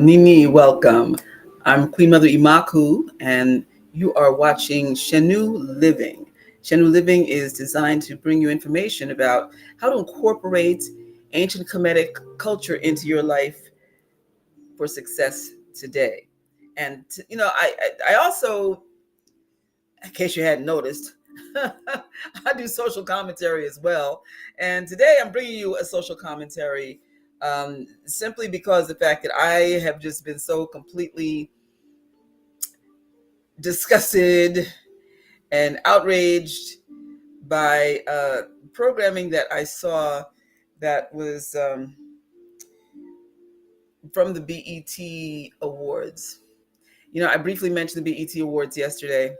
Nini, welcome. I'm Queen Mother Imakhu, and you are watching Shenu Living. Shenu Living is designed to bring you information about how to incorporate ancient Kemetic culture into your life for success today. And I also, in case you hadn't noticed, I do social commentary as well. And today I'm bringing you a social commentary simply because the fact that I have just been so completely disgusted and outraged by programming that I saw that was from the BET Awards. I briefly mentioned the BET Awards yesterday.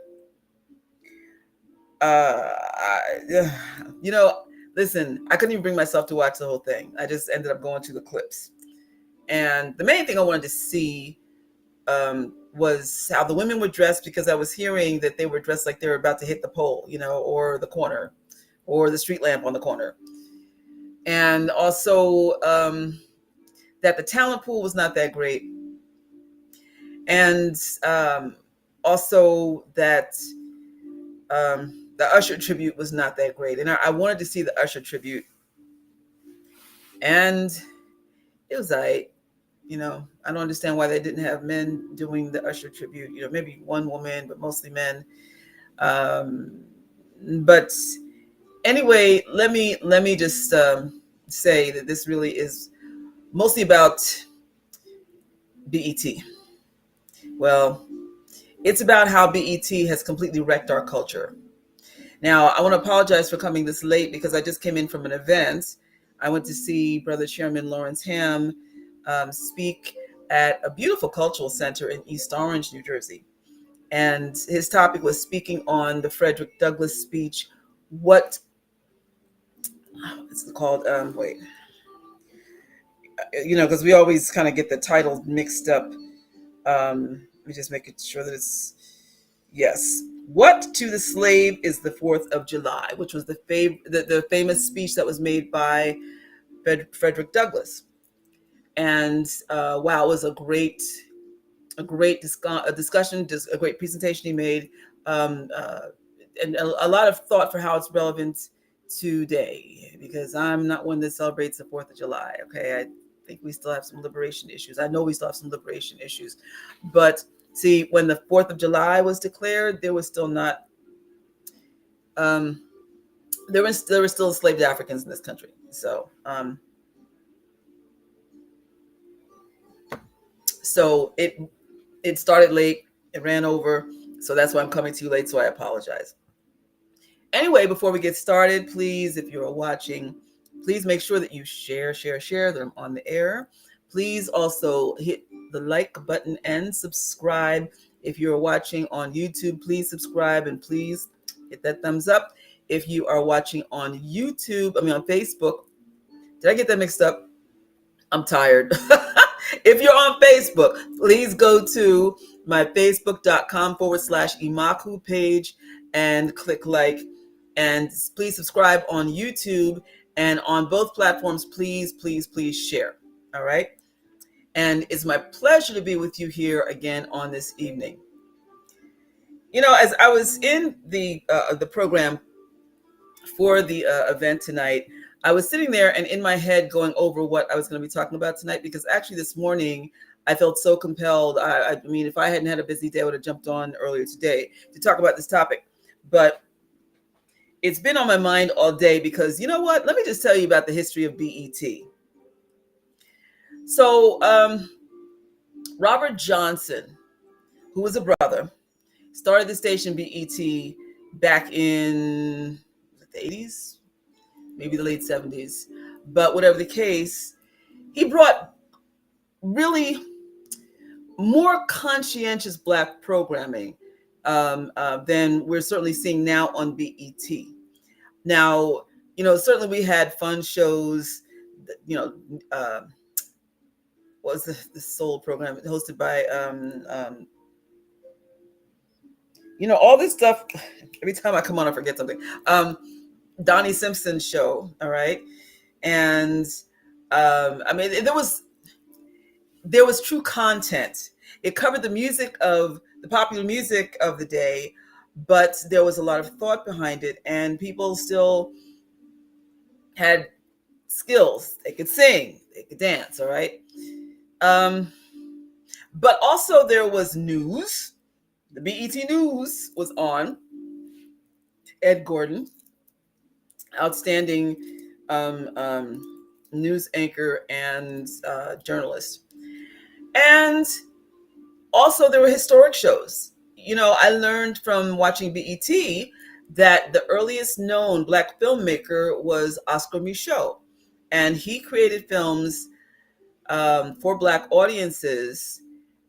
Uh, I, listen, I couldn't even bring myself to watch the whole thing. I just ended up going to the clips. And the main thing I wanted to see was how the women were dressed, because I was hearing that they were dressed like they were about to hit the pole, or the corner, or the street lamp on the corner. And also that the talent pool was not that great. And also that the Usher tribute was not that great. And I wanted to see the Usher tribute. And it was I don't understand why they didn't have men doing the Usher tribute. Maybe one woman, but mostly men. But anyway, let me just say that this really is mostly about BET. Well, it's about how BET has completely wrecked our culture. Now, I want to apologize for coming this late because I just came in from an event. I went to see Brother Chairman Lawrence Ham speak at a beautiful cultural center in East Orange, New Jersey. And his topic was speaking on the Frederick Douglass speech. What it's called? Because we always kind of get the titles mixed up. Let me just make it sure that it's, yes. What to the slave is the 4th of July, which was the famous speech that was made by Frederick Douglass. And wow, it was a great discussion, just a great presentation he made, and a lot of thought for how it's relevant today, because I'm not one that celebrates the 4th of July. Okay, I think we still have some liberation issues. I know we still have some liberation issues, but see, when the 4th of July was declared, there was still not there were still enslaved Africans in this country. So it started late, it ran over, so that's why I'm coming to you late, so I apologize. Anyway, before we get started, please, if you're watching, please make sure that you share that I'm on the air. Please also hit the like button and subscribe. If you're watching on YouTube, please subscribe and please hit that thumbs up. If you are watching on on Facebook, did I get that mixed up? I'm tired. If you're on Facebook, please go to my facebook.com/Imakhu page and click like, and please subscribe on YouTube, and on both platforms, please share. All right. And it's my pleasure to be with you here again on this evening. As I was in the program for the event tonight, I was sitting there and in my head going over what I was going to be talking about tonight, because actually this morning I felt so compelled. I mean, if I hadn't had a busy day, I would have jumped on earlier today to talk about this topic. But it's been on my mind all day because, you know what? Let me just tell you about the history of BET. So Robert Johnson, who was a brother, started the station BET back in the 80s, maybe the late 70s. But whatever the case, he brought really more conscientious Black programming than we're certainly seeing now on BET. Now, certainly we had fun shows, what was the soul program hosted by, all this stuff. Every time I come on, I forget something. Donnie Simpson's show, all right? And there was, there was true content. It covered the popular music of the day, but there was a lot of thought behind it, and people still had skills. They could sing, they could dance, all right? Um, but also there was news. The BET News was on. Ed Gordon, outstanding news anchor and journalist. And also, there were historic shows. I learned from watching BET that the earliest known Black filmmaker was Oscar Micheaux. And he created films for Black audiences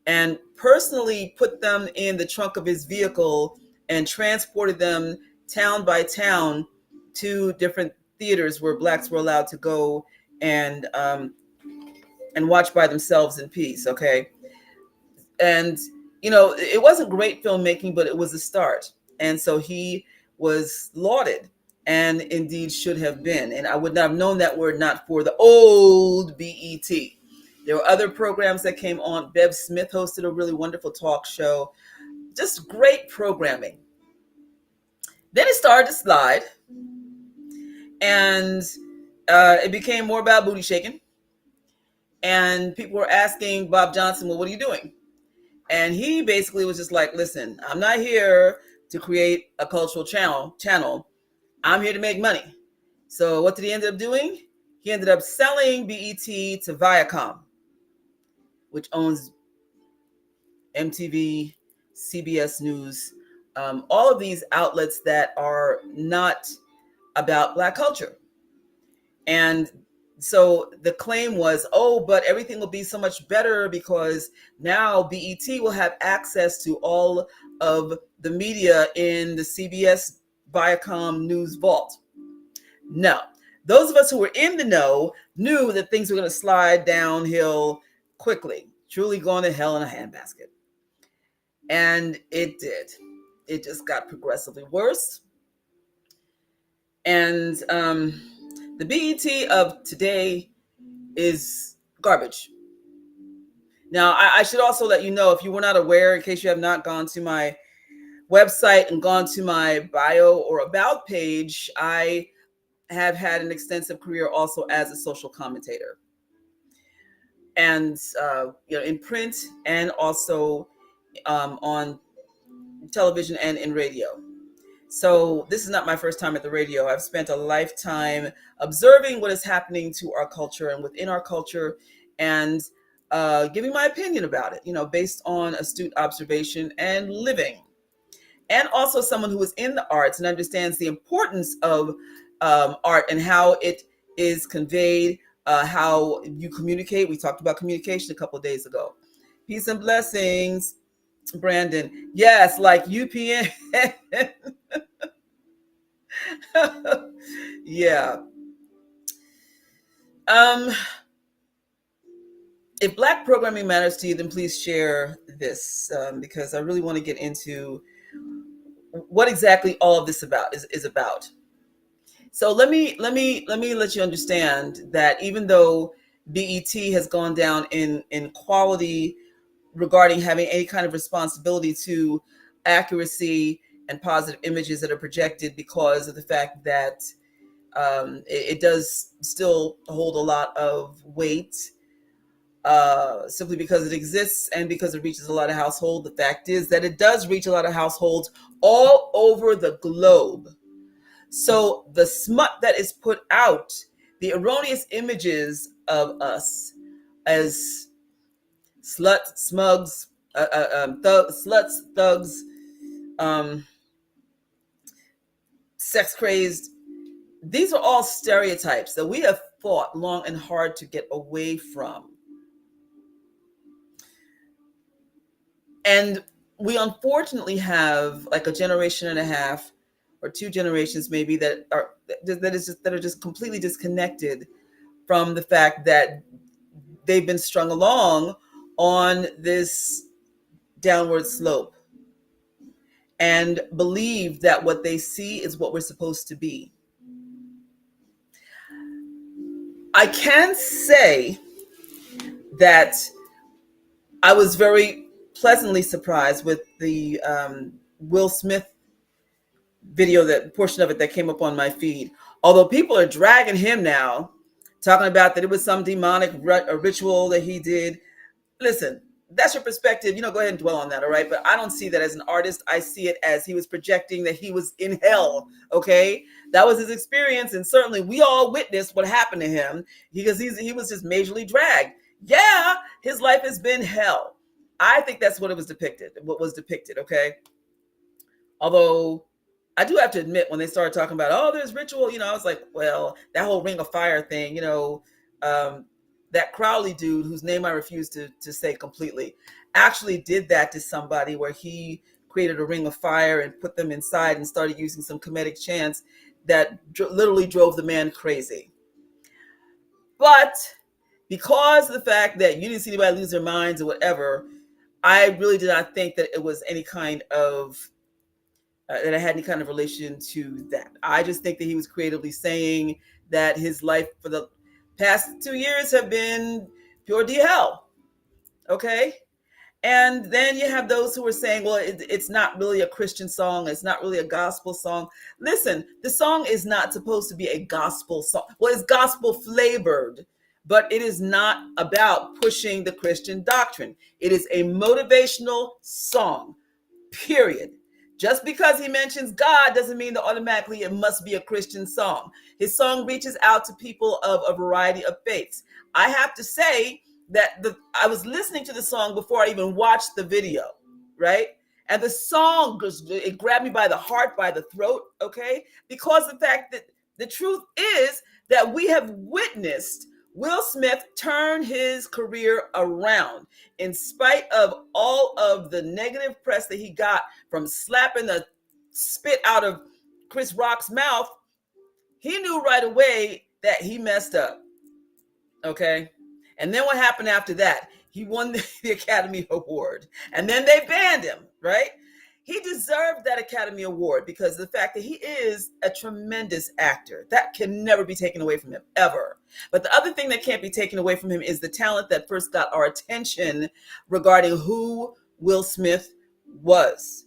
and personally put them in the trunk of his vehicle and transported them town by town to different theaters where Blacks were allowed to go and watch by themselves in peace. Okay, and it wasn't great filmmaking, but it was a start, and so he was lauded, and indeed should have been. And I would not have known that word not for the old BET. There were other programs that came on. Bev Smith hosted a really wonderful talk show, just great programming. Then it started to slide, and it became more about booty shaking, and people were asking Bob Johnson, well, what are you doing? And he basically was just like, listen, I'm not here to create a cultural channel. I'm here to make money. So what did he end up doing? He ended up selling BET to Viacom, which owns MTV, CBS News, all of these outlets that are not about Black culture. And so the claim was, oh, but everything will be so much better because now BET will have access to all of the media in the CBS Viacom News vault. No, those of us who were in the know knew that things were going to slide downhill quickly, truly going to hell in a handbasket. And it did. It just got progressively worse. And the BET of today is garbage. Now, I should also let you know, if you were not aware, in case you have not gone to my website and gone to my bio or about page, I have had an extensive career also as a social commentator, and in print and also on television and in radio. So this is not my first time at the radio. I've spent a lifetime observing what is happening to our culture and within our culture, and giving my opinion about it, based on astute observation and living. And also someone who is in the arts and understands the importance of art and how it is conveyed, how you communicate. We talked about communication a couple of days ago. Peace and blessings, Brandon. Yes, like UPN. Yeah. If Black programming matters to you, then please share this, because I really want to get into what exactly all of this is about. So let you understand that even though BET has gone down in quality regarding having any kind of responsibility to accuracy and positive images that are projected, because of the fact that it does still hold a lot of weight, simply because it exists and because it reaches a lot of households. The fact is that it does reach a lot of households all over the globe. So the smut that is put out, the erroneous images of us as sluts, smugs, sluts, thugs, sex crazed, these are all stereotypes that we have fought long and hard to get away from. And we unfortunately have like a generation and a half or two generations maybe that are just completely disconnected from the fact that they've been strung along on this downward slope and believe that what they see is what we're supposed to be. I can say that I was very pleasantly surprised with the Will Smith video, that portion of it that came up on my feed. Although people are dragging him now, talking about that it was some demonic ritual that he did. Listen, that's your perspective. Go ahead and dwell on that, all right? But I don't see that as an artist. I see it as he was projecting that he was in hell, okay? That was his experience, and certainly we all witnessed what happened to him because he was just majorly dragged. Yeah, his life has been hell. I think that's what was depicted, okay? Although I do have to admit, when they started talking about, oh, there's ritual, I was like, well, that whole ring of fire thing, um, that Crowley dude, whose name I refuse to say completely, actually did that to somebody, where he created a ring of fire and put them inside and started using some comedic chants that literally drove the man crazy. But because of the fact that you didn't see anybody lose their minds or whatever, I really did not think that it was any kind of that I had any kind of relation to that. I just think that he was creatively saying that his life for the past 2 years have been pure D hell. Okay. And then you have those who are saying, well, it's not really a Christian song. It's not really a gospel song. Listen, the song is not supposed to be a gospel song. Well, it's gospel flavored, but it is not about pushing the Christian doctrine. It is a motivational song, period. Just because he mentions God doesn't mean that automatically it must be a Christian song. His song reaches out to people of a variety of faiths. I have to say that I was listening to the song before I even watched the video, right? And the song, it grabbed me by the heart, by the throat, okay? Because the fact that the truth is that we have witnessed Will Smith turn his career around in spite of all of the negative press that he got from slapping the spit out of Chris Rock's mouth. He knew right away that he messed up. Okay. And then what happened after that? He won the Academy Award, and then they banned him, right? He deserved that Academy Award because of the fact that he is a tremendous actor. That can never be taken away from him, ever. But the other thing that can't be taken away from him is the talent that first got our attention regarding who Will Smith was.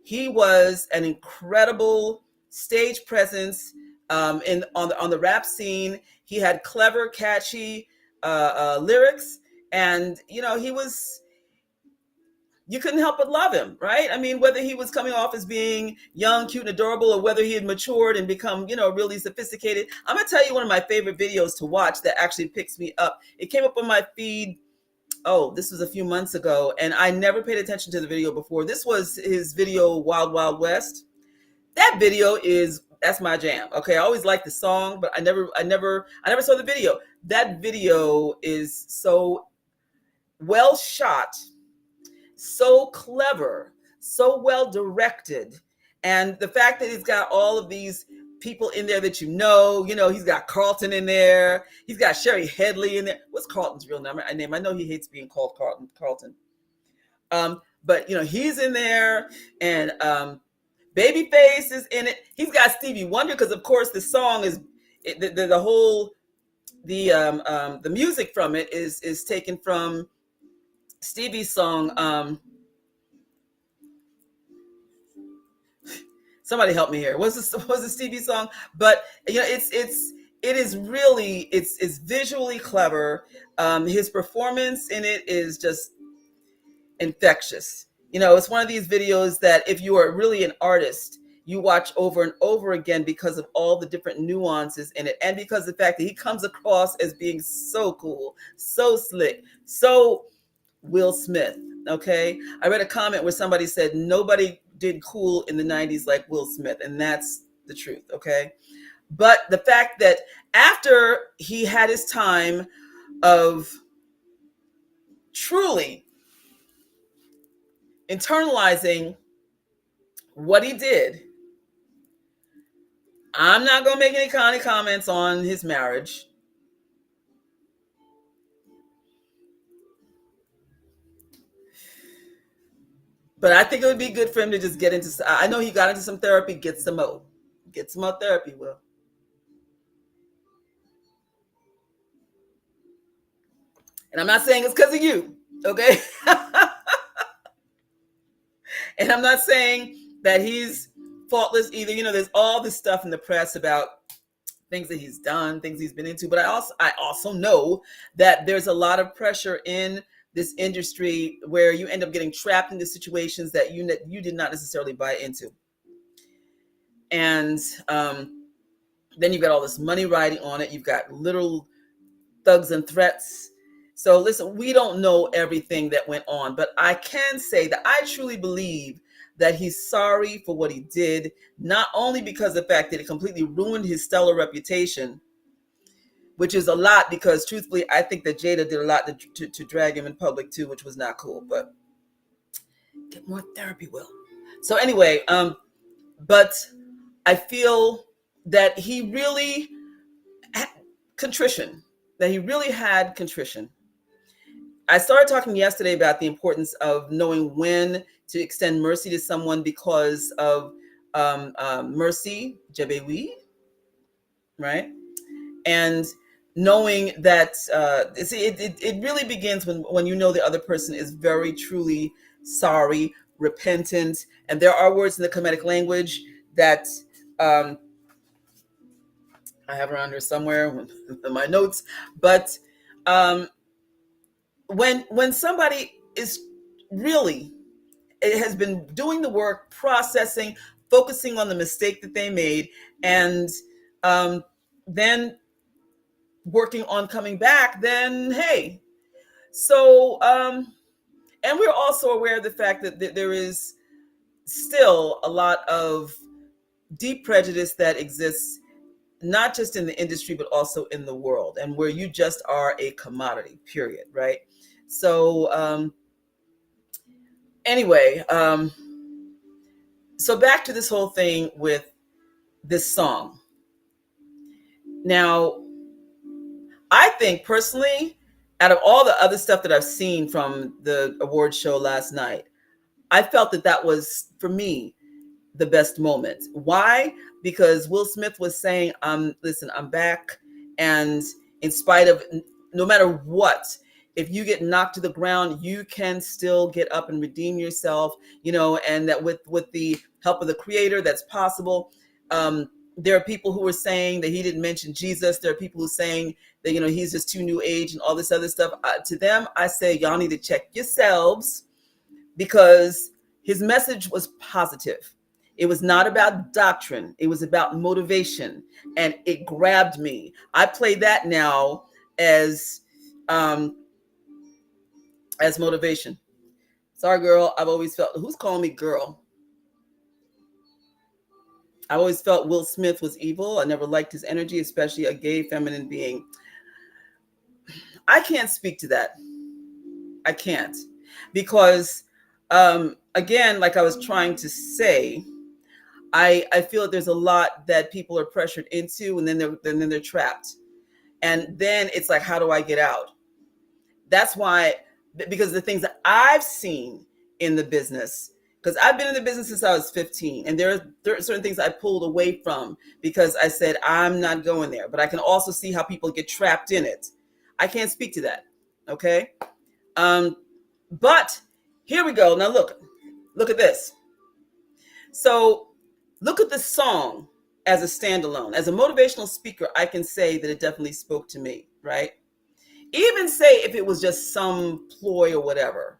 He was an incredible stage presence on the rap scene. He had clever, catchy lyrics, and you couldn't help but love him, right? I mean, whether he was coming off as being young, cute, and adorable, or whether he had matured and become, really sophisticated. I'm gonna tell you one of my favorite videos to watch that actually picks me up. It came up on my feed. Oh, this was a few months ago, and I never paid attention to the video before. This was his video, Wild Wild West. That video that's my jam. Okay, I always liked the song, but I never saw the video. That video is so well shot, so clever, so well directed, and the fact that he's got all of these people in there that he's got Carlton in there, he's got Sherry Headley in there. What's Carlton's real name? I know he hates being called Carlton. But he's in there, and Babyface is in it. He's got Stevie Wonder, because of course the song is the whole the music from it is taken from Stevie's song. Somebody help me here. Was the Stevie song? But it's visually clever. His performance in it is just infectious. It's one of these videos that if you are really an artist, you watch over and over again because of all the different nuances in it, and because of the fact that he comes across as being so cool, so slick, so Will Smith. Okay, I read a comment where somebody said nobody did cool in the 90s like Will Smith, and that's the truth. Okay, but the fact that after he had his time of truly internalizing what he did, I'm not going to make any kind of comments on his marriage. But I think it would be good for him to just get into, I know he got into some therapy, get some more therapy, Will. And I'm not saying it's because of you. Okay. And I'm not saying that he's faultless either. There's all this stuff in the press about things that he's done, things he's been into, but I also know that there's a lot of pressure in this industry where you end up getting trapped into situations that you did not necessarily buy into. And then you've got all this money riding on it. You've got literal thugs and threats. So listen, we don't know everything that went on, but I can say that I truly believe that he's sorry for what he did, not only because of the fact that it completely ruined his stellar reputation, which is a lot because truthfully, I think that Jada did a lot to drag him in public too, which was not cool, but get more therapy, Will. So anyway, but I feel that he really had contrition, that he really had contrition. I started talking yesterday about the importance of knowing when to extend mercy to someone because of mercy, jebewi, right? And knowing that it really begins when you know the other person is very truly sorry, repentant, and there are words in the Kemetic language that um, I have around here somewhere in my notes, but um, when somebody is really, it has been doing the work, processing, focusing on the mistake that they made, and then working on coming back, then hey. So, and we're also aware of the fact that there is still a lot of deep prejudice that exists, not just in the industry, but also in the world, and where you just are a commodity, period, right? So, anyway, so back to this whole thing with this song. Now, I think personally, out of all the other stuff that I've seen from the award show last night, I felt that that was, for me, the best moment. Why? Because Will Smith was saying, listen, I'm back. And in spite of, no matter what, if you get knocked to the ground, you can still get up and redeem yourself, and that with the help of the creator, that's possible. There are people who are saying that he didn't mention Jesus. There are people who are saying that, he's just too new age and all this other stuff. To them, I say, y'all need to check yourselves, because his message was positive. It was not about doctrine. It was about motivation, and it grabbed me. I play that now um, as motivation. Sorry, girl. I've always felt, who's calling me girl? I always felt Will Smith was evil. I never liked his energy, especially a gay feminine being. I can't speak to that. I can't, because again, like I was trying to say, I feel that there's a lot that people are pressured into, and then they're trapped, and then it's like, how do I get out? That's why, because the things that I've seen in the business, because I've been in the business since I was 15, and there are certain things I pulled away from because I said I'm not going there. But I can also see how people get trapped in it. I can't speak to that. Okay. But here we go. Now look at this. So look at the song as a standalone. As a motivational speaker, I can say that it definitely spoke to me, right? Even say if it was just some ploy or whatever.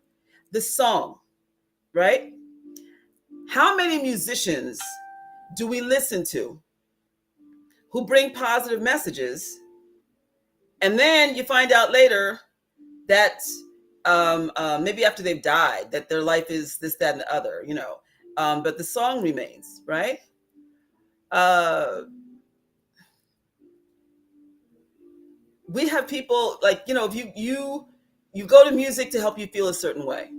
The song, right? How many musicians do we listen to who bring positive messages, and then you find out later that maybe after they've died, that their life is this, that, and the other, but the song remains, right? We have people like, if you go to music to help you feel a certain way,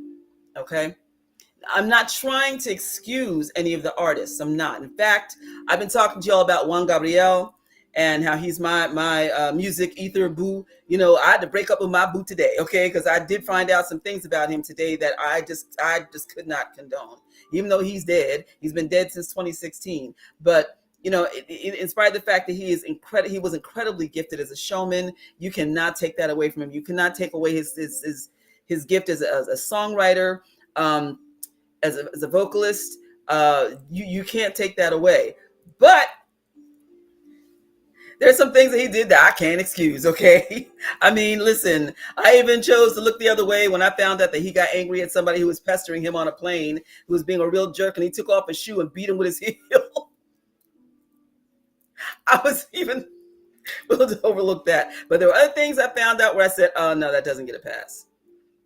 okay? I'm not trying to excuse any of the artists. I'm not. In fact, I've been talking to y'all about Juan Gabriel and how he's my music ether boo. I had to break up with my boo today, okay? Because I did find out some things about him today that I just could not condone. Even though he's dead, he's been dead since 2016. But in spite of the fact that he was incredibly gifted as a showman, you cannot take that away from him. You cannot take away his his gift as a songwriter, um, as a vocalist. You can't take that away. But there's some things that he did that I can't excuse, okay? I mean, listen, I even chose to look the other way when I found out that he got angry at somebody who was pestering him on a plane, who was being a real jerk, and he took off his shoe and beat him with his heel. I was even willing to overlook that. But there were other things I found out where I said, oh, no, that doesn't get a pass.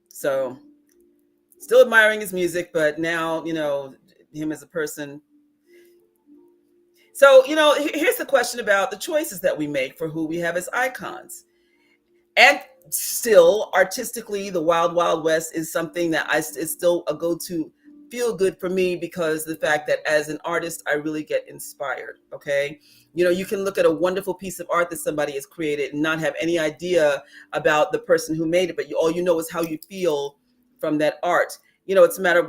So, still admiring his music, but now, him as a person. So, here's the question about the choices that we make for who we have as icons. And still, artistically, the Wild Wild West is something that is still a go-to feel good for me, because the fact that as an artist, I really get inspired. Okay. You can look at a wonderful piece of art that somebody has created and not have any idea about the person who made it, but all you know is how you feel from that art. It's a matter of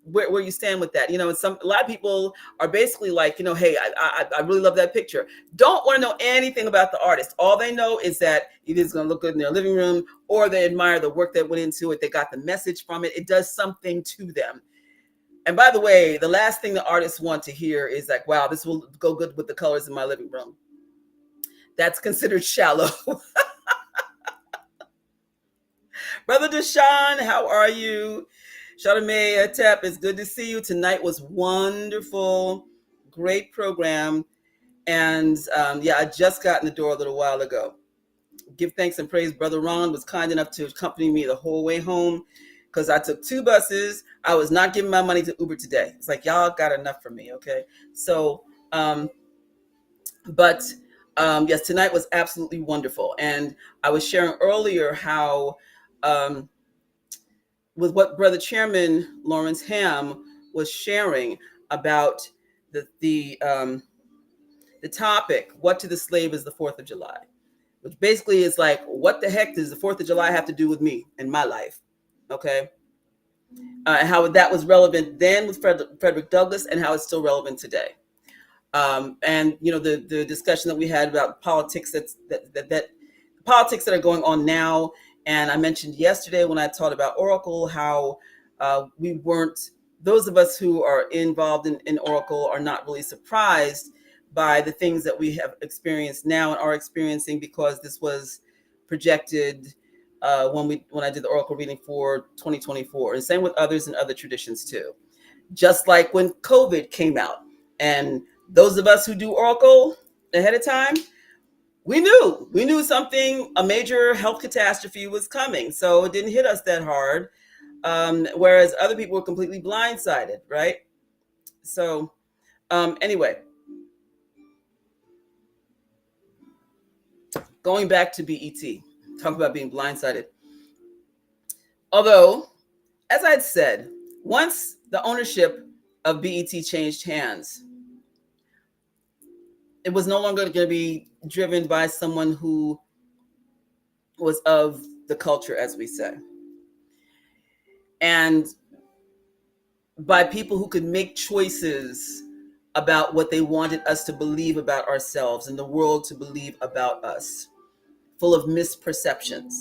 where you stand with that. And a lot of people are basically like, hey, I really love that picture. Don't want to know anything about the artist. All they know is that it is going to look good in their living room, or they admire the work that went into it. They got the message from it. It does something to them. And by the way, the last thing the artists want to hear is like, wow, this will go good with the colors in my living room. That's considered shallow. Brother Deshaun, how are you? Charmaine Tep, it's good to see you. Tonight was wonderful. Great program. And I just got in the door a little while ago. Give thanks and praise. Brother Ron was kind enough to accompany me the whole way home, because I took 2 buses. I was not giving my money to Uber today. It's like, y'all got enough for me, okay? So, yes, tonight was absolutely wonderful. And I was sharing earlier how, with what Brother Chairman Lawrence Ham was sharing about the topic, what to the slave is the 4th of July, which basically is like, what the heck does the 4th of July have to do with me and my life? Okay. How that was relevant then with Frederick Douglass, and how it's still relevant today. And the discussion that we had about politics, that politics that are going on now. And I mentioned yesterday when I taught about Oracle, how we weren't, those of us who are involved in Oracle are not really surprised by the things that we have experienced now and are experiencing, because this was projected when I did the Oracle reading for 2024, and same with others and other traditions too. Just like when COVID came out, and those of us who do Oracle ahead of time, we knew something, a major health catastrophe was coming, so it didn't hit us that hard. Whereas other people were completely blindsided, right? So anyway, going back to BET, talk about being blindsided. Although, as I had said, once the ownership of BET changed hands, it was no longer going to be driven by someone who was of the culture, as we say, and by people who could make choices about what they wanted us to believe about ourselves and the world to believe about us, full of misperceptions,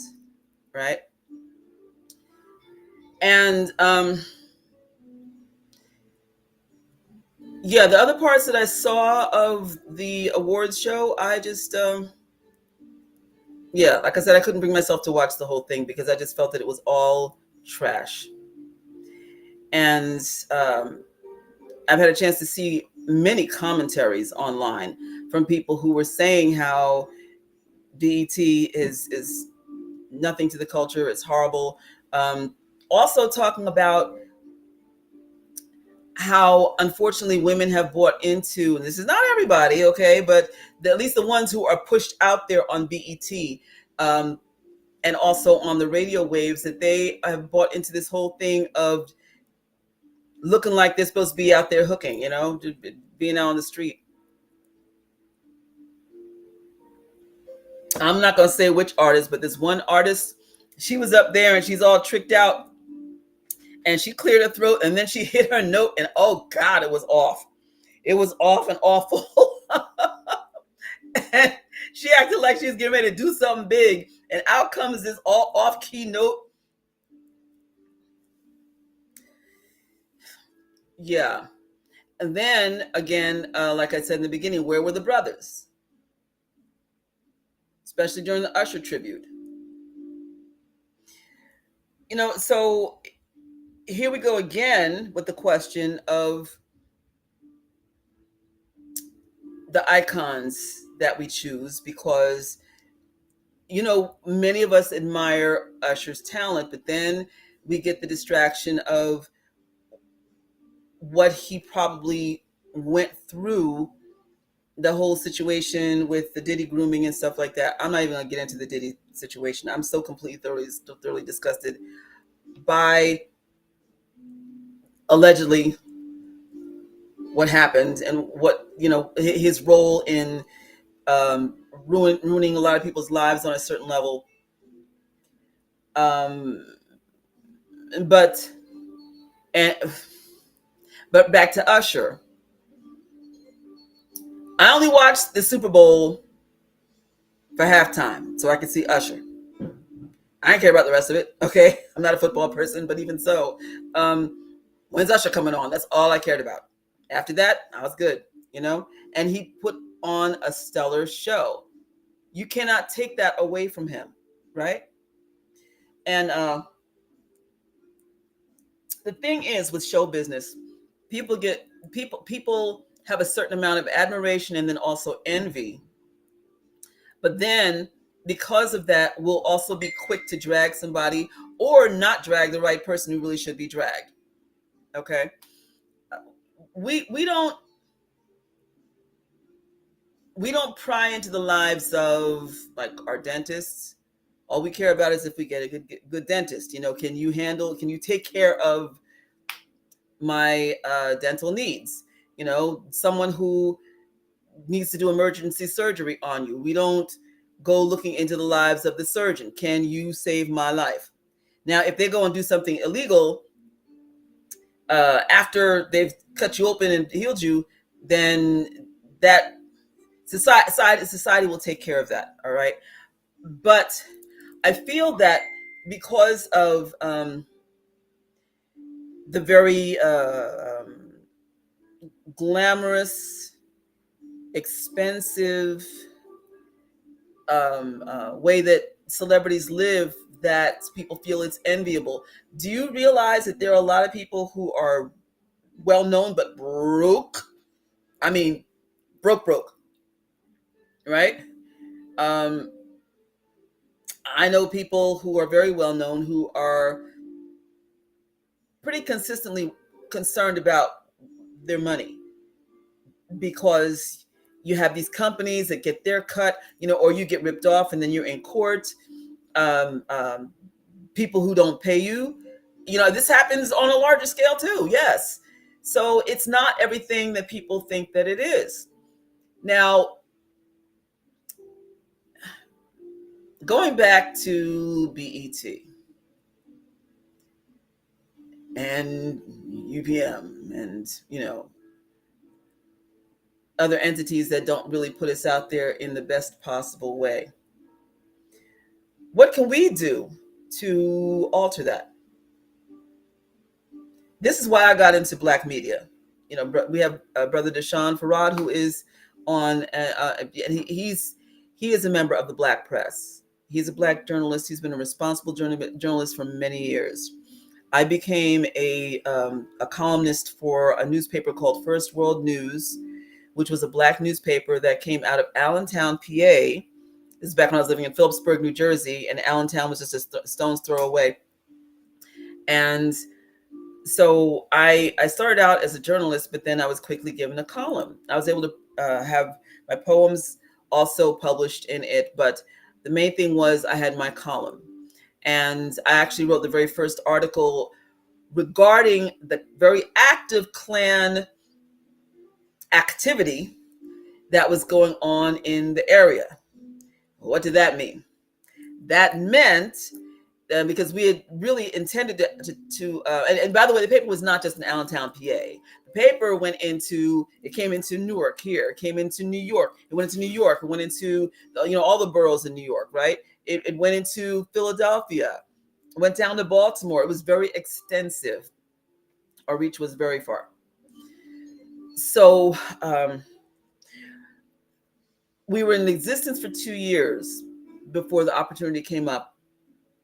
right? And the other parts that I saw of the awards show, I just like I said, I couldn't bring myself to watch the whole thing, because I just felt that it was all trash. And I've had a chance to see many commentaries online from people who were saying how BET is nothing to the culture, it's horrible. Also talking about how, unfortunately, women have bought into, and this is not everybody, okay, but at least the ones who are pushed out there on BET, and also on the radio waves, that they have bought into this whole thing of looking like they're supposed to be out there hooking, being out on the street. I'm not going to say which artist, but this one artist, she was up there and she's all tricked out, and she cleared her throat, and then she hit her note, and oh God, it was off. It was off and awful. And she acted like she was getting ready to do something big, and out comes this all off-key note, Yeah. And then again, like I said in the beginning, where were the brothers? Especially during the Usher tribute. So here we go again with the question of the icons that we choose, because many of us admire Usher's talent, but then we get the distraction of what he probably went through, the whole situation with the Diddy grooming and stuff like that. I'm not even gonna get into the Diddy situation. I'm so completely thoroughly disgusted by allegedly what happened, and what his role in ruining a lot of people's lives on a certain level. Um, but and but back to Usher. I only watched the Super Bowl for halftime so I could see Usher. I didn't care about the rest of it. Okay, I'm not a football person, but even so, when's Usher coming on? That's all I cared about. After that, I was good. And he put on a stellar show. You cannot take that away from him, right? And the thing is, with show business, people have a certain amount of admiration and then also envy. But then, because of that, we'll also be quick to drag somebody or not drag the right person who really should be dragged. Okay, we don't we don't pry into the lives of, like, our dentists. All we care about is if we get a good dentist. Can you take care of my dental needs? Someone who needs to do emergency surgery on you. We don't go looking into the lives of the surgeon. Can you save my life? Now, if they go and do something illegal after they've cut you open and healed you, then that society will take care of that. All right. But I feel that because of the very glamorous, expensive way that celebrities live, that people feel it's enviable. Do you realize that there are a lot of people who are well known but broke? I mean, broke, right? Um, I know people who are very well known who are pretty consistently concerned about their money, because you have these companies that get their cut, or you get ripped off and then you're in court. Um, um, People who don't pay you. This happens on a larger scale too. Yes. So it's not everything that people think that it is. Now, going back to BET and UPM and other entities that don't really put us out there in the best possible way. What can we do to alter that? This is why I got into black media. We have Brother Deshaun Farad, who is on, and he is a member of the Black Press. He's a black journalist. He's been a responsible journalist for many years. I became a columnist for a newspaper called First World News, which was a black newspaper that came out of Allentown, PA. This is back when I was living in Phillipsburg, New Jersey, and Allentown was just a stone's throw away. And so I started out as a journalist, but then I was quickly given a column. I was able to have my poems also published in it, but the main thing was I had my column. And I actually wrote the very first article regarding the very active Klan activity that was going on in the area. What did that mean? That meant, because we had really intended and by the way, the paper was not just in Allentown, PA. The paper came into Newark here, it came into New York, it went into New York, it went into, all the boroughs in New York, right? It went into Philadelphia, it went down to Baltimore. It was very extensive. Our reach was very far. So we were in existence for 2 years before the opportunity came up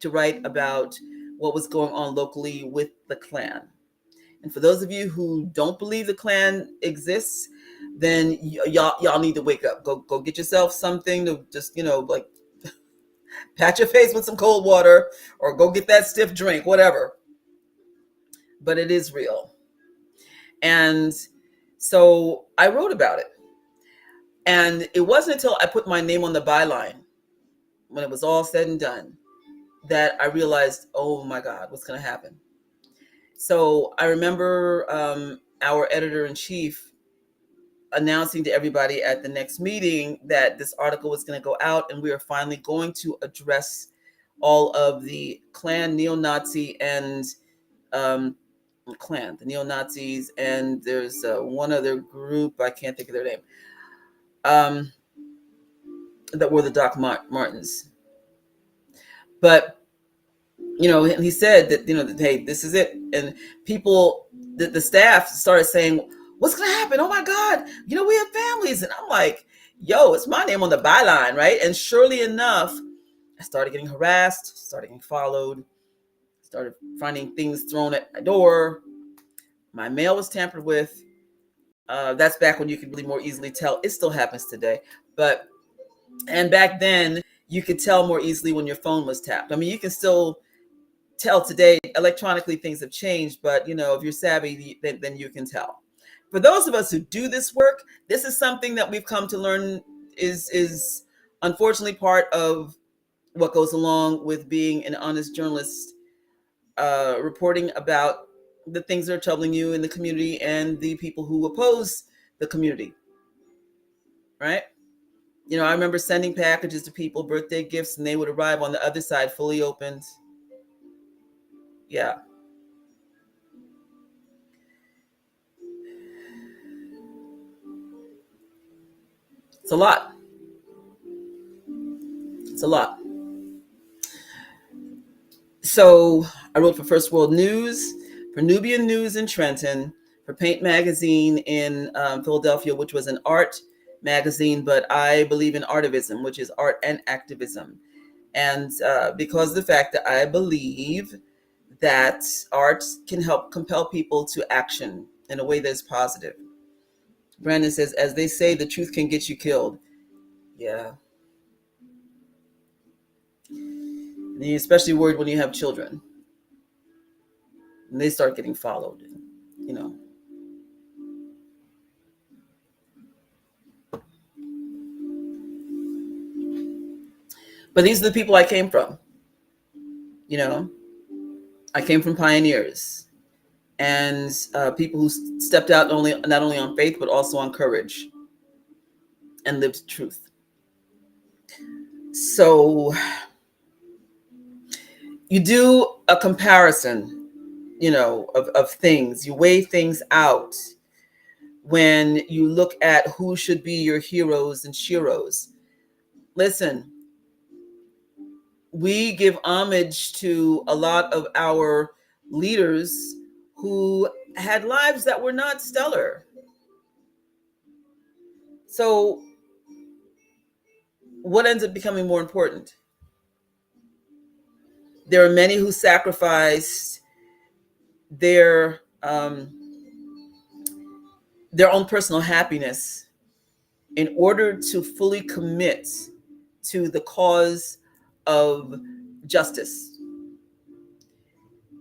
to write about what was going on locally with the Klan. And for those of you who don't believe the Klan exists, then y'all need to wake up. Go get yourself something to just like pat your face with some cold water, or go get that stiff drink, whatever. But it is real, and so I wrote about it. And it wasn't until I put my name on the byline, when it was all said and done, that I realized, oh my God, what's going to happen? So I remember our editor in chief announcing to everybody at the next meeting that this article was going to go out, and we are finally going to address all of the Klan, neo-Nazi, and Klan, the neo-Nazis, and there's one other group, I can't think of their name, um, that were the Doc Martens. But and he said that that, hey, this is it. And people, the staff started saying, what's gonna happen? Oh my God, we have families. And I'm like, yo, it's my name on the byline, right? And surely enough, I started getting harassed, started getting followed, started finding things thrown at my door. My mail was tampered with. That's back when you could really more easily tell. It still happens today, and back then you could tell more easily when your phone was tapped. I mean, you can still tell today. Electronically, things have changed, but if you're savvy, then you can tell. For those of us who do this work, this is something that we've come to learn is unfortunately part of what goes along with being an honest journalist, reporting about the things that are troubling you in the community and the people who oppose the community, right? I remember sending packages to people, birthday gifts, and they would arrive on the other side fully opened. Yeah. It's a lot. It's a lot. So I wrote for First World News, for Nubian News in Trenton, for Paint Magazine in Philadelphia, which was an art magazine, but I believe in artivism, which is art and activism. And because of the fact that I believe that art can help compel people to action in a way that's positive. Brandon says, as they say, the truth can get you killed. Yeah. And you're especially worried when you have children and they start getting followed, you know. But these are the people I came from, you know. I came from pioneers and people who stepped out not only on faith, but also on courage and lived truth. So you do a comparison, of things. You weigh things out when you look at who should be your heroes and sheroes. Listen, we give homage to a lot of our leaders who had lives that were not stellar. So, what ends up becoming more important? There are many who sacrificed their own personal happiness in order to fully commit to the cause of justice.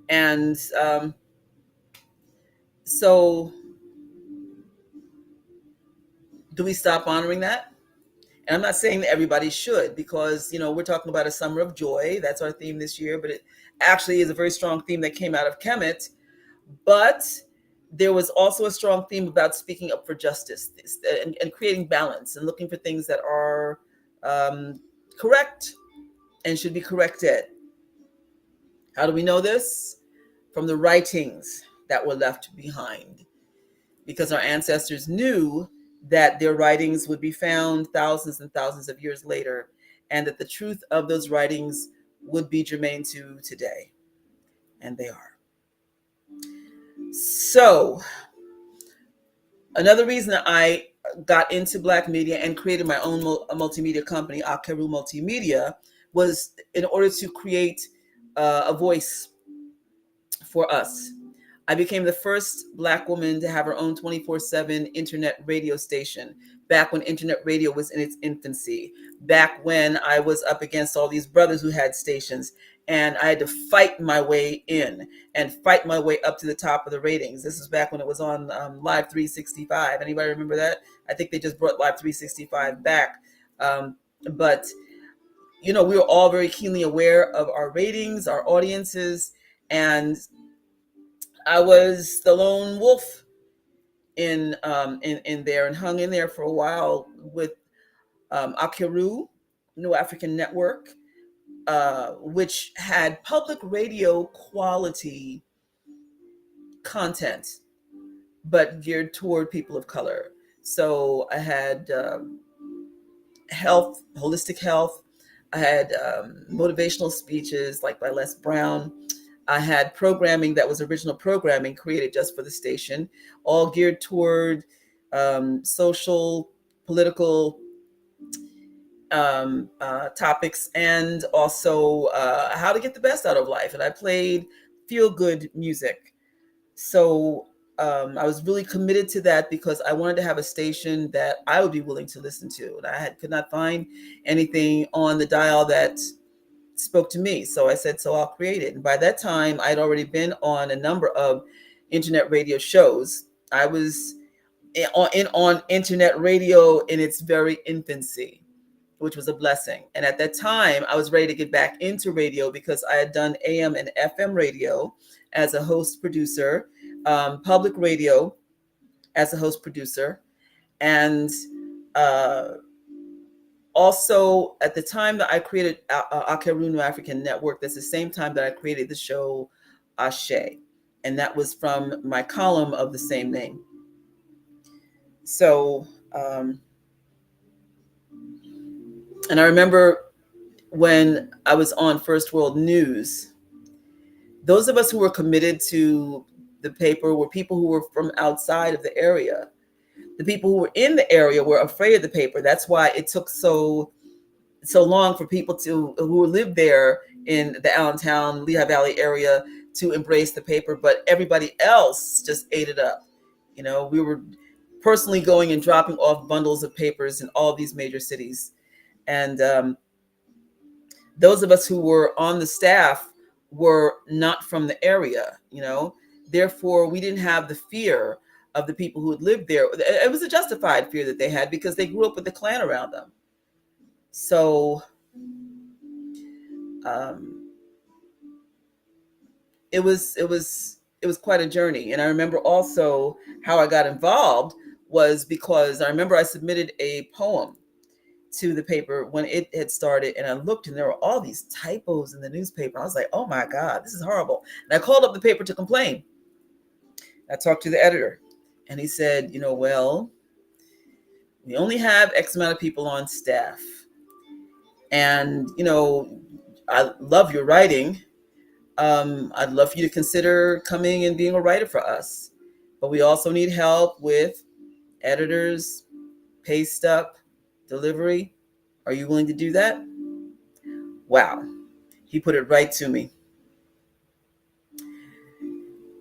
And so, do we stop honoring that? And I'm not saying that everybody should, because we're talking about a summer of joy. That's our theme this year, but it actually is a very strong theme that came out of Kemet. But there was also a strong theme about speaking up for justice, and creating balance and looking for things that are correct and should be corrected. How do we know this? From the writings that were left behind, because our ancestors knew that their writings would be found thousands and thousands of years later, and that the truth of those writings would be germane to today. And they are. So, Another reason that I got into Black media and created my own multimedia company, Akeru Multimedia, was in order to create a voice for us. I became the first Black woman to have her own 24/7 internet radio station, back when internet radio was in its infancy, back when I was up against all these brothers who had stations, and I had to fight my way in and fight my way up to the top of the ratings. This is back when it was on Live 365. Anybody remember that? I think they just brought Live 365 back. But we were all very keenly aware of our ratings, our audiences, and I was the lone wolf in there, and hung in there for a while with Akiru, New African Network, which had public radio quality content, but geared toward people of color. So I had health, holistic health. I had motivational speeches like by Les Brown. I had programming that was original programming created just for the station, all geared toward social, political topics, and also how to get the best out of life. And I played feel good music. So I was really committed to that because I wanted to have a station that I would be willing to listen to. And could not find anything on the dial that spoke to me. So I said, so I'll create it. And by that time, I'd already been on a number of internet radio shows. I was on internet radio in its very infancy, which was a blessing. And at that time, I was ready to get back into radio because I had done AM and FM radio as a host producer, public radio as a host producer, and also at the time that I created Akeru African Network, that's the same time that I created the show Ashe, and that was from my column of the same name. So, and I remember when I was on First World News, those of us who were committed to the paper were people who were from outside of the area. The people who were in the area were afraid of the paper. That's why it took so long for people who lived there in the Allentown, Lehigh Valley area to embrace the paper, but everybody else just ate it up. We were personally going and dropping off bundles of papers in all these major cities. And those of us who were on the staff were not from the area, Therefore, we didn't have the fear of the people who had lived there. It was a justified fear that they had because they grew up with the Klan around them. So it was quite a journey. And I remember also how I got involved was because I remember I submitted a poem to the paper when it had started, and I looked and there were all these typos in the newspaper. I was like, oh my God, this is horrible. And I called up the paper to complain. I talked to the editor and he said, well, we only have X amount of people on staff. And, I love your writing. I'd love for you to consider coming and being a writer for us. But we also need help with editors, paste up, delivery. Are you willing to do that? Wow. He put it right to me.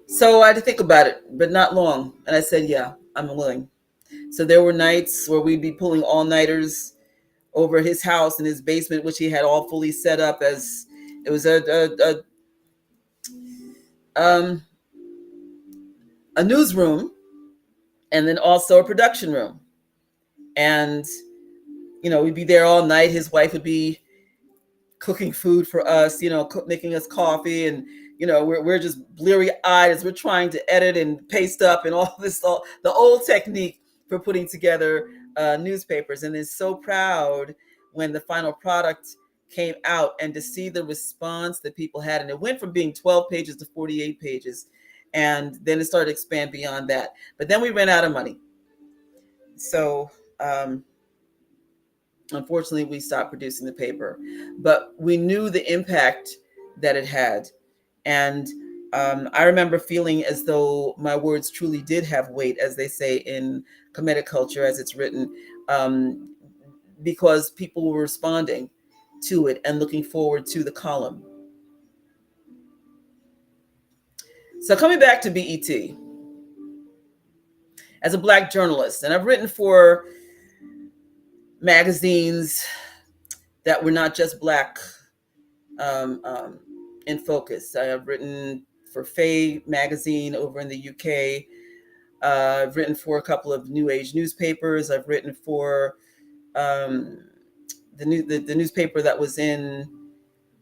So I had to think about it, but not long. And I said, yeah, I'm willing. So there were nights where we'd be pulling all-nighters over his house in his basement, which he had all fully set up as it was a newsroom, and then also a production room. And we'd be there all night. His wife would be cooking food for us, making us coffee, and we're just bleary-eyed as we're trying to edit and paste up and all the old technique for putting together newspapers. And then so proud when the final product came out and to see the response that people had. And it went from being 12 pages to 48 pages. And then it started to expand beyond that. But then we ran out of money. So unfortunately, we stopped producing the paper. But we knew the impact that it had. And I remember feeling as though my words truly did have weight, as they say in comedic culture, as it's written, um, because people were responding to it and looking forward to the column. So coming back to BET, as a Black journalist, and I've written for magazines that were not just Black in focus. I have written for Faye magazine over in the UK. I've written for a couple of New Age newspapers. I've written for um, the newspaper that was in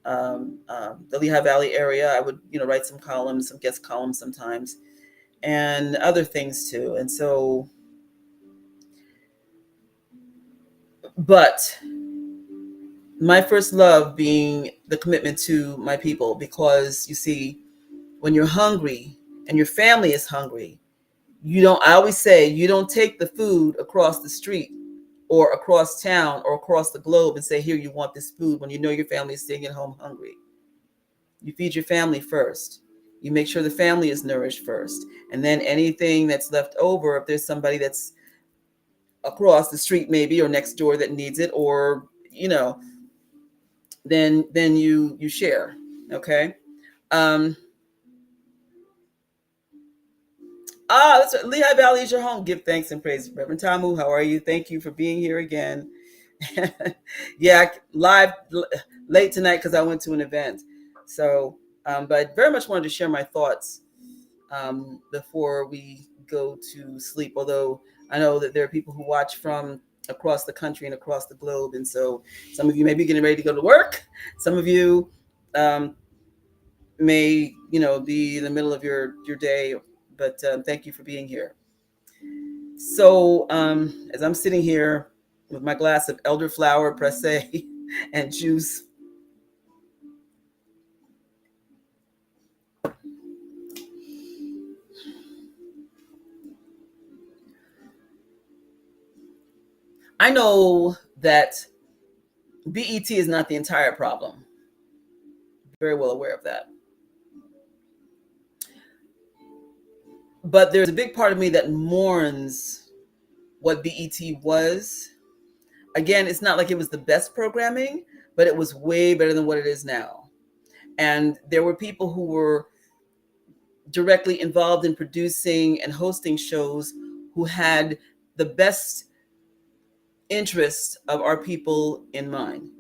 the Lehigh Valley area. I would write some columns, some guest columns sometimes, and other things too. And so, but my first love being the commitment to my people, because you see, when you're hungry and your family is hungry, you don't, I always say, you don't take the food across the street or across town or across the globe and say, here, you want this food, when you know your family is staying at home hungry. You feed your family first. You make sure the family is nourished first. And then anything that's left over, if there's somebody that's across the street maybe or next door that needs it, or then you share. Okay. um that's right. Lehigh Valley is your home. Give thanks and praise. Reverend Tamu, how are you? Thank you for being here again. Yeah, live late tonight because I went to an event. So, but I very much wanted to share my thoughts before we go to sleep. Although I know that there are people who watch from across the country and across the globe, and so some of you may be getting ready to go to work. Some of you um, may, be in the middle of your day. But thank you for being here. So as I'm sitting here with my glass of elderflower presse and juice, I know that BET is not the entire problem. Very well aware of that. But there's a big part of me that mourns what BET was. Again, it's not like it was the best programming, but it was way better than what it is now. And there were people who were directly involved in producing and hosting shows who had the best interests of our people in mind,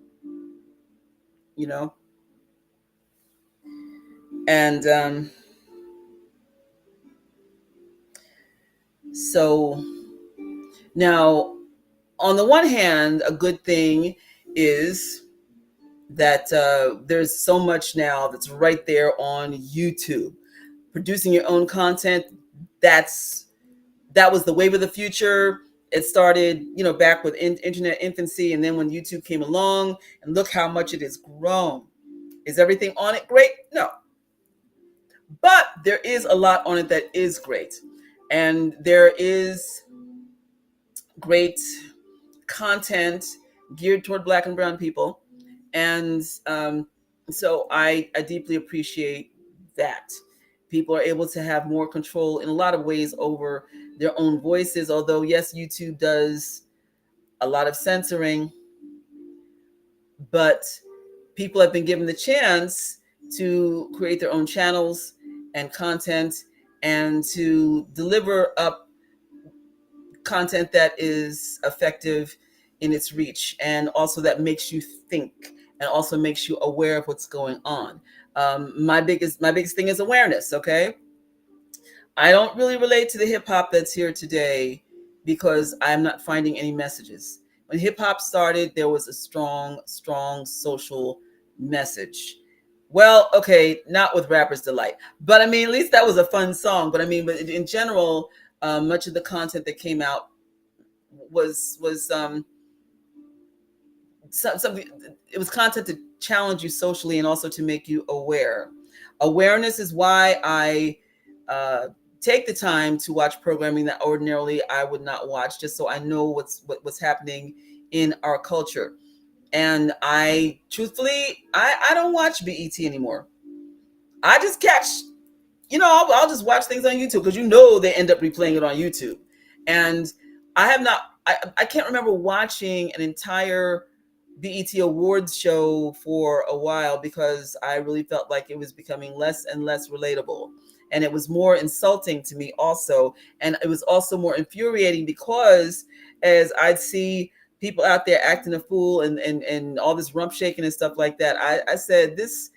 you know? And so now, on the one hand, a good thing is that there's so much now that's right there on YouTube. Producing your own content, that was the wave of the future. It started, back with internet infancy, and then when YouTube came along, and look how much it has grown. Is everything on it great? No. But there is a lot on it that is great. And there is great content geared toward Black and brown people. And so I deeply appreciate that. People are able to have more control in a lot of ways over their own voices. Although, yes, YouTube does a lot of censoring, but people have been given the chance to create their own channels and content, and to deliver up content that is effective in its reach, and also that makes you think, and also makes you aware of what's going on. My biggest thing is awareness. Okay, I don't really relate to the hip hop that's here today because I'm not finding any messages. When hip hop started, there was a strong social message. Well, okay, not with Rapper's Delight, but I mean, at least that was a fun song. But I mean, but in general, much of the content that came out was something. It was content to challenge you socially and also to make you aware. Awareness is why I uh, take the time to watch programming that ordinarily I would not watch, just so I know what's happening in our culture. And I truthfully, I don't watch BET anymore. I just catch I'll just watch things on YouTube because they end up replaying it on YouTube. And I have not, I can't remember watching an entire BET Awards show for a while because I really felt like it was becoming less and less relatable. And it was more insulting to me also. And it was also more infuriating because as I'd see people out there acting a fool and all this rump shaking and stuff like that, I said, this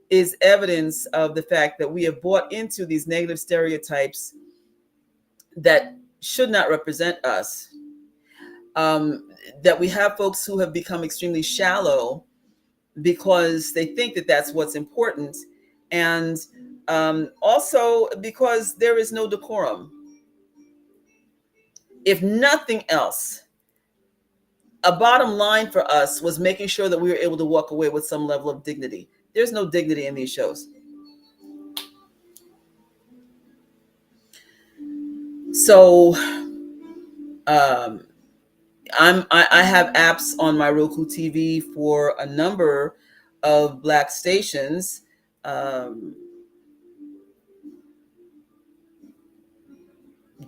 is evidence of the fact that we have bought into these negative stereotypes that should not represent us. That we have folks who have become extremely shallow because they think that that's what's important, and also because there is no decorum. If nothing else, a bottom line for us was making sure that we were able to walk away with some level of dignity. There's no dignity in these shows. So I have apps on my Roku TV for a number of Black stations. Do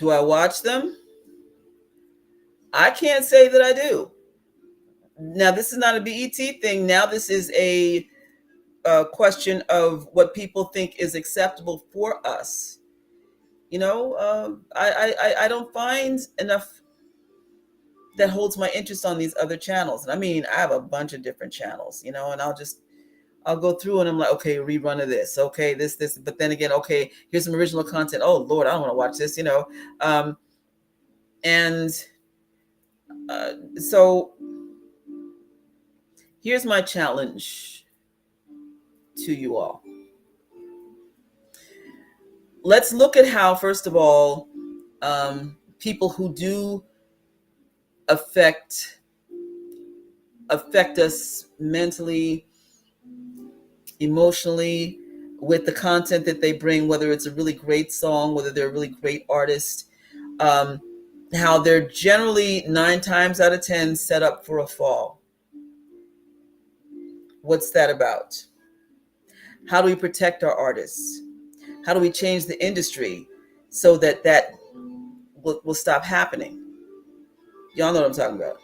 I watch them? I can't say that I do. Now, this is not a BET thing. Now, this is a question of what people think is acceptable for us. I don't find enough that holds my interest on these other channels. And I mean, I have a bunch of different channels, and I'll go through and I'm like, okay, rerun of this. Okay, this. But then again, okay, here's some original content. Oh, Lord, I don't want to watch this, And so here's my challenge to you all. Let's look at how, first of all, people who do affect us mentally, emotionally, with the content that they bring, whether it's a really great song, whether they're a really great artist, how they're generally 9 times out of 10 set up for a fall. What's that about? How do we protect our artists? How do we change the industry so that will stop happening? Y'all know what I'm talking about.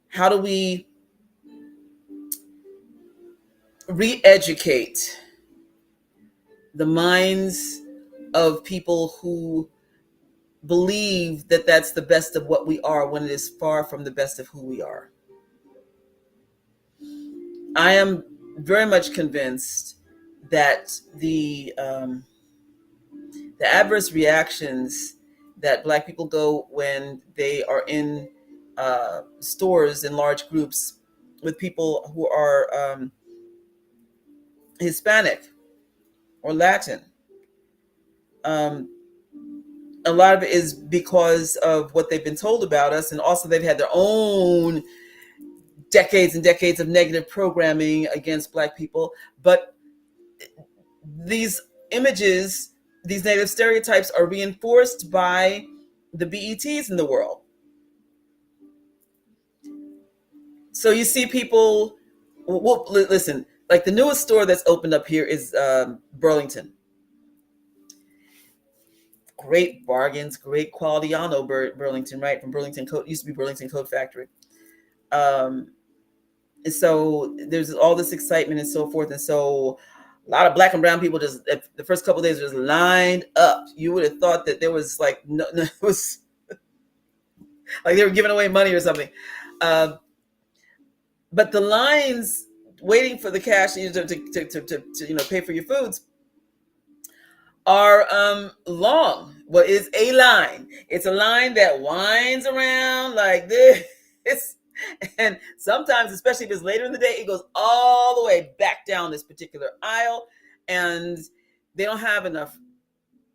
How do we re-educate the minds of people who believe that that's the best of what we are when it is far from the best of who we are? I am very much convinced that the adverse reactions that Black people go when they are in stores in large groups with people who are Hispanic or Latin, a lot of it is because of what they've been told about us, and also they've had their own decades and decades of negative programming against Black people. But these images, these negative stereotypes, are reinforced by the BETs in the world. So you see people, well, listen, like the newest store that's opened up here is Burlington. Great bargains, great quality. Y'all know Burlington, right? From Burlington Coat, used to be Burlington Coat Factory. And so there's all this excitement and so forth. And so a lot of Black and brown people just, the first couple of days, just lined up. You would have thought that there was like, no, it was like they were giving away money or something. But the lines waiting for the cash to pay for your foods are long. Well, it's a line. It's a line that winds around like this. And sometimes, especially if it's later in the day, it goes all the way back down this particular aisle. And they don't have enough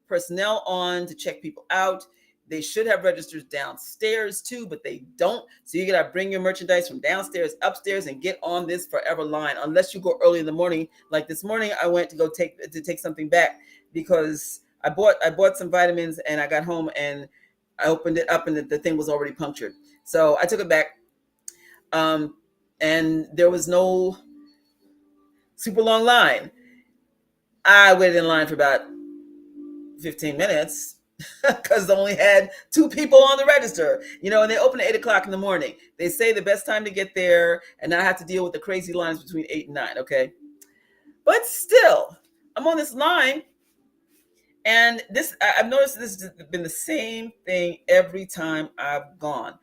personnel on to check people out. They should have registers downstairs too, but they don't. So you gotta bring your merchandise from downstairs upstairs and get on this forever line, unless you go early in the morning. Like this morning, I went to go take something back because I bought some vitamins, and I got home and I opened it up and the thing was already punctured. So I took it back, and there was no super long line. I waited in line for about 15 minutes because they only had two people on the register, and they open at 8 o'clock in the morning. They say the best time to get there and not have to deal with the crazy lines between 8 and 9. Okay. But still, I'm on this line, and I've noticed this has been the same thing every time I've gone.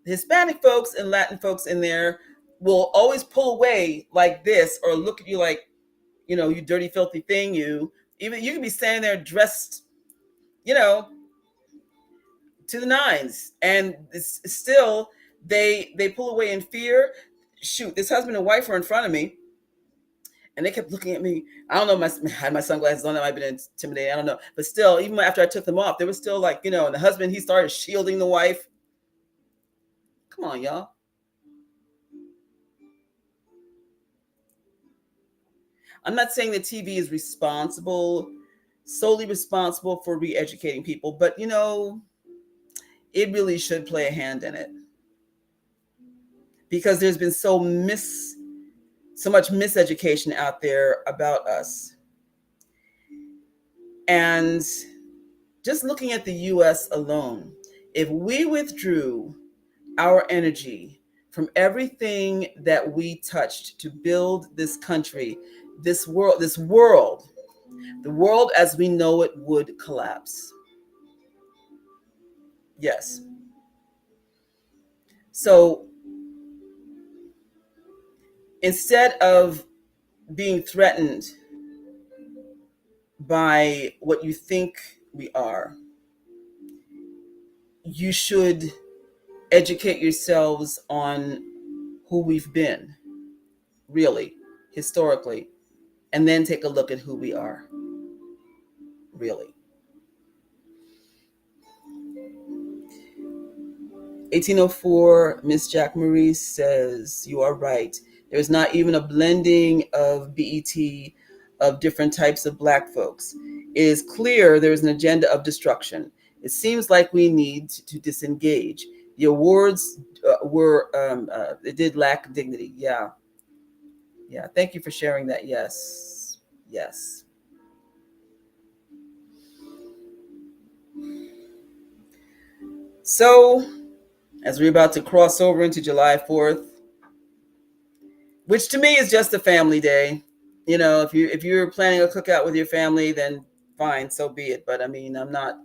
Hispanic folks and Latin folks in there will always pull away like this or look at you like, you dirty, filthy thing. You can be standing there dressed, you know, to the nines, and it's still they pull away in fear. Shoot, this husband and wife were in front of me, and they kept looking at me. I don't know, I had my sunglasses on. That might have been intimidating. I don't know, but still, even after I took them off, they were still like, and the husband, he started shielding the wife. Come on, y'all. I'm not saying that TV is solely responsible for re-educating people, but it really should play a hand in it, because there's been so much miseducation out there about us. And just looking at the US alone, if we withdrew our energy from everything that we touched to build this country, the world as we know it would collapse. Yes. So instead of being threatened by what you think we are, you should educate yourselves on who we've been, really, historically, and then take a look at who we are, really. 1804, Miss Jack Marie says, you are right. There's not even a blending of BET of different types of Black folks. It is clear there is an agenda of destruction. It seems like we need to disengage. The awards it did lack dignity. Yeah. Yeah. Thank you for sharing that. Yes. Yes. So, as we're about to cross over into July 4th, which to me is just a family day. If you're planning a cookout with your family, then fine, so be it. But I mean, I'm not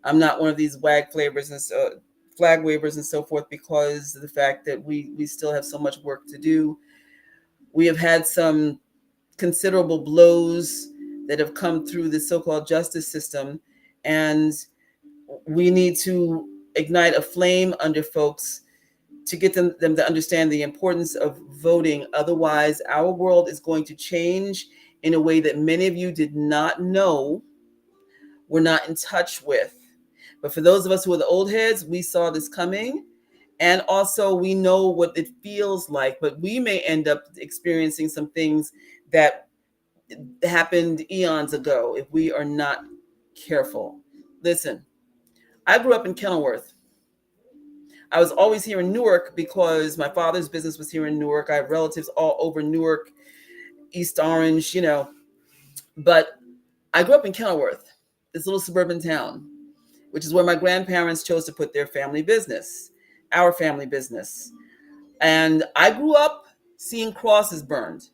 one of these flag wavers and so forth, because of the fact that we still have so much work to do. We have had some considerable blows that have come through the so-called justice system, and we need to ignite a flame under folks to get them to understand the importance of voting. Otherwise, our world is going to change in a way that many of you did not know, were not in touch with. But for those of us who are the old heads, we saw this coming. And also, we know what it feels like, but we may end up experiencing some things that happened eons ago if we are not careful. Listen, I grew up in Kenilworth. I was always here in Newark because my father's business was here in Newark. I have relatives all over Newark, East Orange, But I grew up in Kenilworth, this little suburban town, which is where my grandparents chose to put their family business, our family business. And I grew up seeing crosses burned.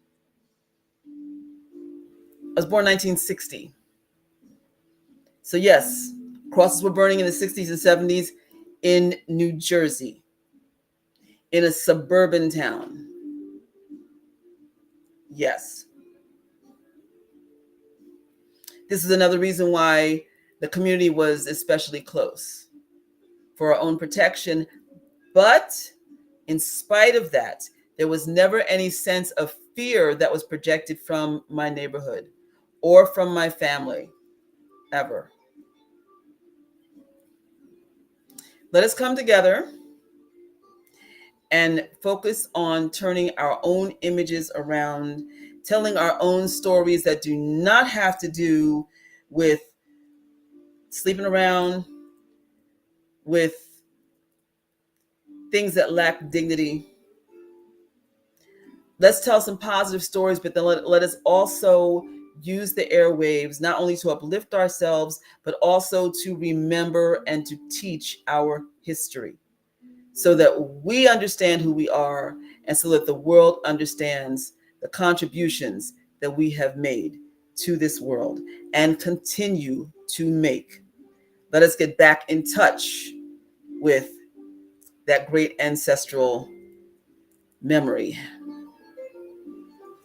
I was born in 1960. So yes, crosses were burning in the 60s and 70s in New Jersey, in a suburban town. Yes. This is another reason why the community was especially close, for our own protection. But in spite of that, there was never any sense of fear that was projected from my neighborhood or from my family, ever. Let us come together and focus on turning our own images around, telling our own stories that do not have to do with sleeping around, with things that lack dignity. let's tell some positive stories, but then let us also use the airwaves not only to uplift ourselves, but also to remember and to teach our history so that we understand who we are and so that the world understands the contributions that we have made to this world and continue to make. Let us get back in touch with that great ancestral memory.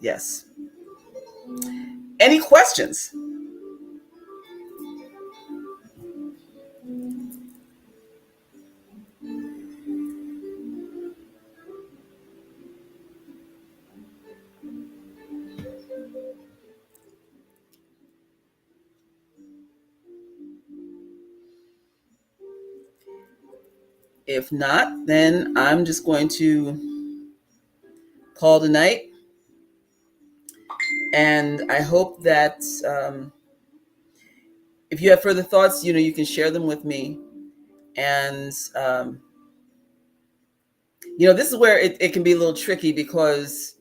Yes. Any questions? If not, then I'm just going to call tonight. And I hope that if you have further thoughts, you can share them with me. And, this is where it can be a little tricky because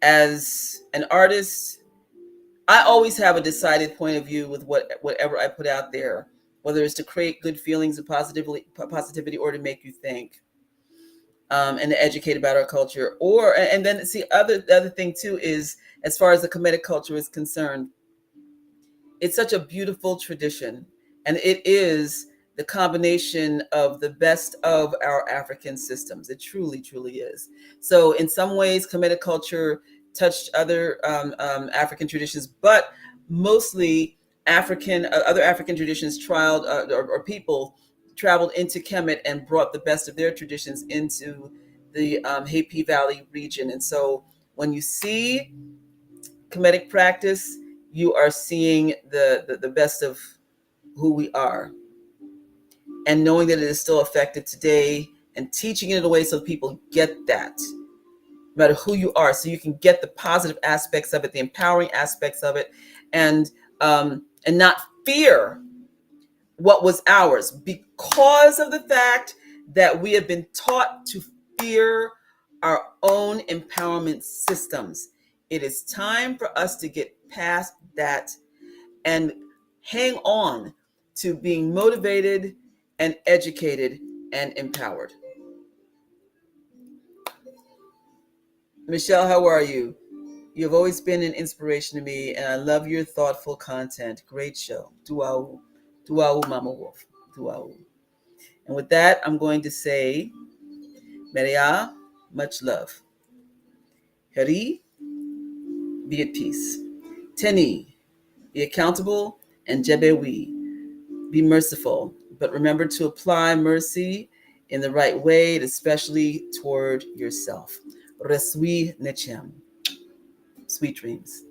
as an artist, I always have a decided point of view with whatever I put out there, whether it's to create good feelings of positivity or to make you think. And to educate about our culture, and then see the other thing too is as far as the Kemetic culture is concerned, it's such a beautiful tradition, and it is the combination of the best of our African systems. It truly, truly is. So in some ways, Kemetic culture touched other African traditions, but mostly other African traditions trialed or people traveled into Kemet and brought the best of their traditions into the Happy Valley region. And so when you see Kemetic practice, you are seeing the best of who we are, and knowing that it is still effective today, and teaching it in a way so people get that, no matter who you are, so you can get the positive aspects of it, the empowering aspects of it, and not fear what was ours because of the fact that we have been taught to fear our own empowerment systems. It is time for us to get past that and hang on to being motivated and educated and empowered. Michelle, how are you? You've always been an inspiration to me, and I love your thoughtful content. Great show. Duau, duau, Mama Wolf. Duau. And with that, I'm going to say, Meria, much love. Heri, be at peace. Teni, be accountable. And Jebewi, be merciful. But remember to apply mercy in the right way, especially toward yourself. Resui Nechem. Sweet dreams.